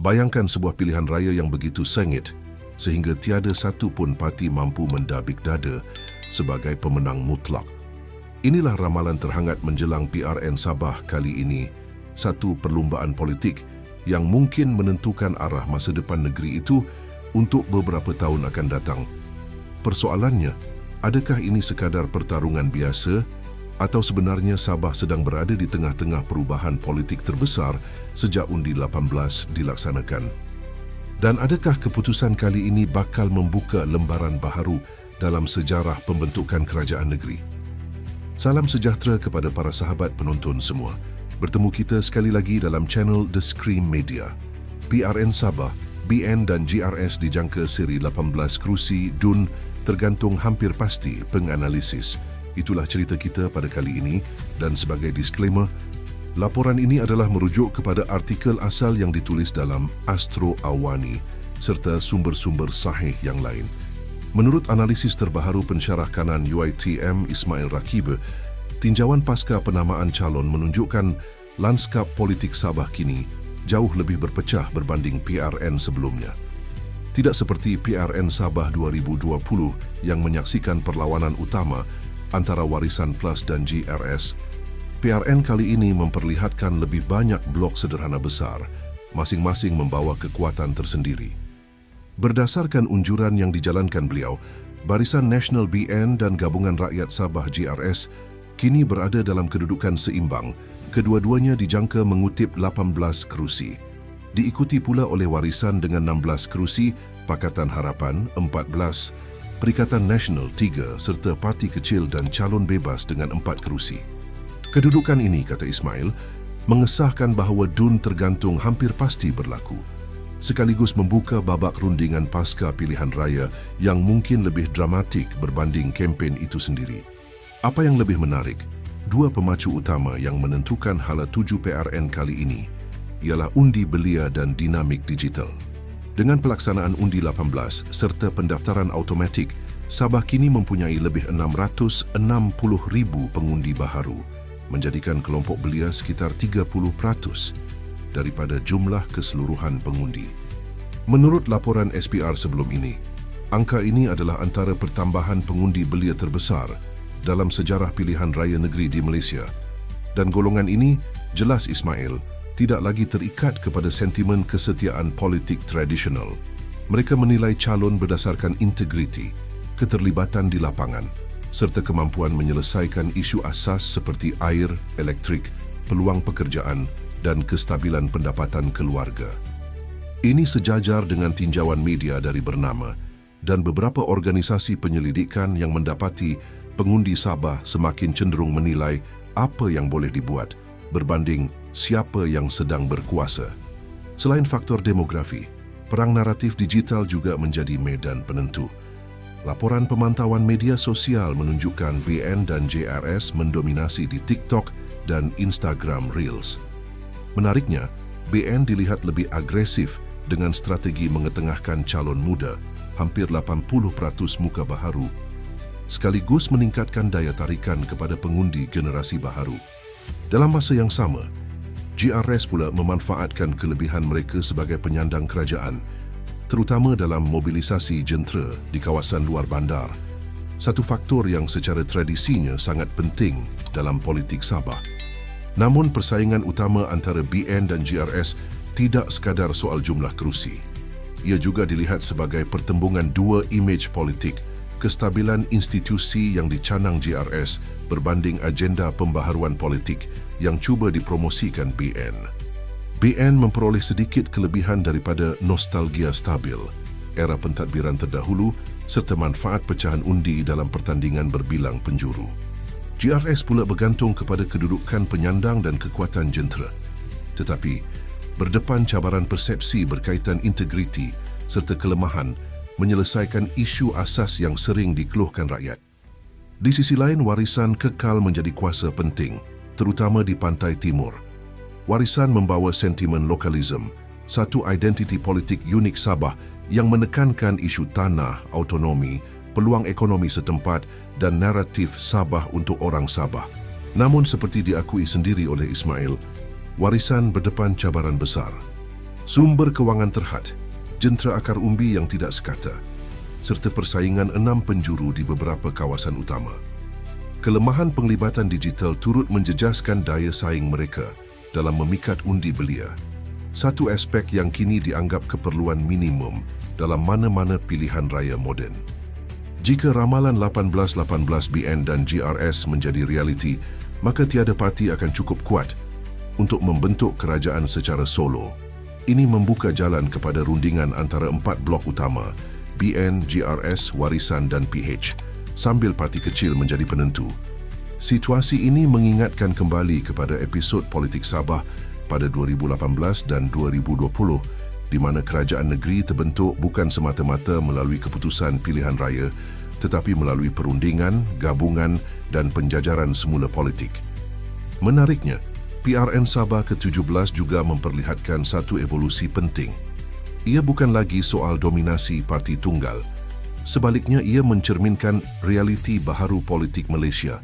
Bayangkan sebuah pilihan raya yang begitu sengit sehingga tiada satu pun parti mampu mendabik dada sebagai pemenang mutlak. Inilah ramalan terhangat menjelang PRN Sabah kali ini, satu perlumbaan politik yang mungkin menentukan arah masa depan negeri itu untuk beberapa tahun akan datang. Persoalannya, adakah ini sekadar pertarungan biasa atau sebenarnya Sabah sedang berada di tengah-tengah perubahan politik terbesar sejak undi 18 dilaksanakan? Dan adakah keputusan kali ini bakal membuka lembaran baharu dalam sejarah pembentukan kerajaan negeri? Salam sejahtera kepada para sahabat penonton semua. Bertemu kita sekali lagi dalam channel The Scream Media. PRN Sabah, BN dan GRS dijangka seri 18 kerusi DUN tergantung hampir pasti penganalisis. Itulah cerita kita pada kali ini dan sebagai disclaimer, laporan ini adalah merujuk kepada artikel asal yang ditulis dalam Astro Awani serta sumber-sumber sahih yang lain. Menurut analisis terbaharu pensyarah kanan UiTM Ismail Rakib, tinjauan pasca penamaan calon menunjukkan lanskap politik Sabah kini jauh lebih berpecah berbanding PRN sebelumnya. Tidak seperti PRN Sabah 2020 yang menyaksikan perlawanan utama antara Warisan Plus dan GRS, PRN kali ini memperlihatkan lebih banyak blok sederhana besar, masing-masing membawa kekuatan tersendiri. Berdasarkan unjuran yang dijalankan beliau, Barisan Nasional BN dan Gabungan Rakyat Sabah GRS kini berada dalam kedudukan seimbang. Kedua-duanya dijangka mengutip 18 kerusi. Diikuti pula oleh Warisan dengan 16 kerusi, Pakatan Harapan 14, Perikatan Nasional 3 serta Parti Kecil dan Calon Bebas dengan 4 kerusi. Kedudukan ini, kata Ismail, mengesahkan bahawa DUN tergantung hampir pasti berlaku, sekaligus membuka babak rundingan pasca pilihan raya yang mungkin lebih dramatik berbanding kempen itu sendiri. Apa yang lebih menarik, dua pemacu utama yang menentukan hala tuju PRN kali ini ialah undi belia dan dinamik digital. Dengan pelaksanaan undi 18 serta pendaftaran automatik, Sabah kini mempunyai lebih 660,000 pengundi baharu, menjadikan kelompok belia sekitar 30% daripada jumlah keseluruhan pengundi. Menurut laporan SPR sebelum ini, angka ini adalah antara pertambahan pengundi belia terbesar dalam sejarah pilihan raya negeri di Malaysia. Dan golongan ini, jelas Ismail, tidak lagi terikat kepada sentimen kesetiaan politik tradisional. Mereka menilai calon berdasarkan integriti, keterlibatan di lapangan, serta kemampuan menyelesaikan isu asas seperti air, elektrik, peluang pekerjaan, dan kestabilan pendapatan keluarga. Ini sejajar dengan tinjauan media dari Bernama dan beberapa organisasi penyelidikan yang mendapati pengundi Sabah semakin cenderung menilai apa yang boleh dibuat berbanding siapa yang sedang berkuasa. Selain faktor demografi, perang naratif digital juga menjadi medan penentu. Laporan pemantauan media sosial menunjukkan BN dan JRS mendominasi di TikTok dan Instagram Reels. Menariknya, BN dilihat lebih agresif dengan strategi mengetengahkan calon muda, hampir 80% muka baharu, sekaligus meningkatkan daya tarikan kepada pengundi generasi baharu. Dalam masa yang sama, GRS pula memanfaatkan kelebihan mereka sebagai penyandang kerajaan, terutama dalam mobilisasi jentera di kawasan luar bandar, satu faktor yang secara tradisinya sangat penting dalam politik Sabah. Namun persaingan utama antara BN dan GRS tidak sekadar soal jumlah kerusi. Ia juga dilihat sebagai pertembungan dua imej politik, kestabilan institusi yang dicanang GRS berbanding agenda pembaharuan politik yang cuba dipromosikan BN. BN memperoleh sedikit kelebihan daripada nostalgia stabil, era pentadbiran terdahulu serta manfaat pecahan undi dalam pertandingan berbilang penjuru. GRS pula bergantung kepada kedudukan penyandang dan kekuatan jentera. Tetapi, berdepan cabaran persepsi berkaitan integriti serta kelemahan menyelesaikan isu asas yang sering dikeluhkan rakyat. Di sisi lain, Warisan kekal menjadi kuasa penting, terutama di pantai timur. Warisan membawa sentimen lokalisme, satu identiti politik unik Sabah yang menekankan isu tanah, autonomi, peluang ekonomi setempat dan naratif Sabah untuk orang Sabah. Namun seperti diakui sendiri oleh Ismail, Warisan berdepan cabaran besar. Sumber kewangan terhad, jentera akar umbi yang tidak sekata, serta persaingan 6 penjuru di beberapa kawasan utama. Kelemahan penglibatan digital turut menjejaskan daya saing mereka dalam memikat undi belia, satu aspek yang kini dianggap keperluan minimum dalam mana-mana pilihan raya moden. Jika ramalan 1818 BN dan GRS menjadi realiti, maka tiada parti akan cukup kuat untuk membentuk kerajaan secara solo. Ini membuka jalan kepada rundingan antara 4 blok utama, BN, GRS, Warisan dan PH, sambil parti kecil menjadi penentu. Situasi ini mengingatkan kembali kepada episod politik Sabah pada 2018 dan 2020, di mana kerajaan negeri terbentuk bukan semata-mata melalui keputusan pilihan raya, tetapi melalui perundingan, gabungan dan penjajaran semula politik. Menariknya, PRN Sabah ke-17 juga memperlihatkan satu evolusi penting. Ia bukan lagi soal dominasi parti tunggal. Sebaliknya, ia mencerminkan realiti baharu politik Malaysia,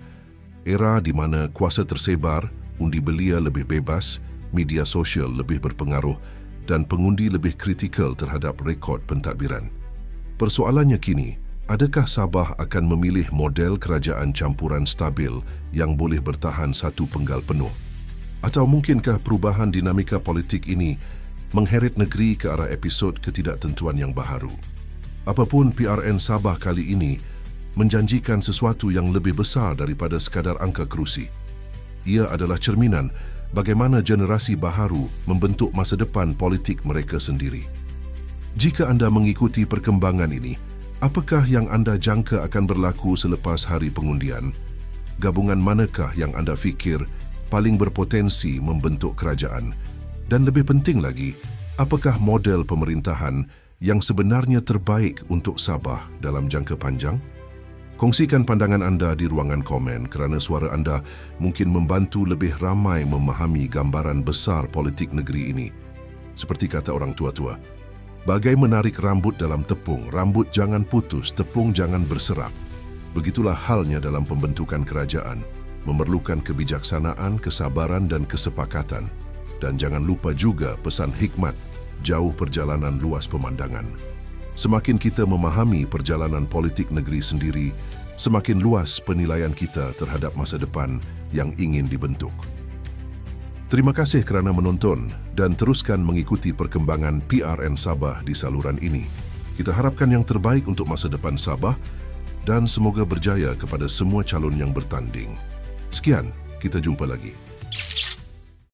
era di mana kuasa tersebar, undi belia lebih bebas, media sosial lebih berpengaruh dan pengundi lebih kritikal terhadap rekod pentadbiran. Persoalannya kini, adakah Sabah akan memilih model kerajaan campuran stabil yang boleh bertahan satu penggal penuh? Atau mungkinkah perubahan dinamika politik ini mengheret negeri ke arah episod ketidaktentuan yang baharu? Apapun, PRN Sabah kali ini menjanjikan sesuatu yang lebih besar daripada sekadar angka kerusi. Ia adalah cerminan bagaimana generasi baharu membentuk masa depan politik mereka sendiri. Jika anda mengikuti perkembangan ini, apakah yang anda jangka akan berlaku selepas hari pengundian? Gabungan manakah yang anda fikir paling berpotensi membentuk kerajaan? Dan lebih penting lagi, apakah model pemerintahan yang sebenarnya terbaik untuk Sabah dalam jangka panjang? Kongsikan pandangan anda di ruangan komen kerana suara anda mungkin membantu lebih ramai memahami gambaran besar politik negeri ini. Seperti kata orang tua-tua, bagai menarik rambut dalam tepung, rambut jangan putus, tepung jangan berserak. Begitulah halnya dalam pembentukan kerajaan, memerlukan kebijaksanaan, kesabaran dan kesepakatan. Dan jangan lupa juga pesan hikmat, jauh perjalanan luas pemandangan. Semakin kita memahami perjalanan politik negeri sendiri, semakin luas penilaian kita terhadap masa depan yang ingin dibentuk. Terima kasih kerana menonton dan teruskan mengikuti perkembangan PRN Sabah di saluran ini. Kita harapkan yang terbaik untuk masa depan Sabah dan semoga berjaya kepada semua calon yang bertanding. Sekian, kita jumpa lagi.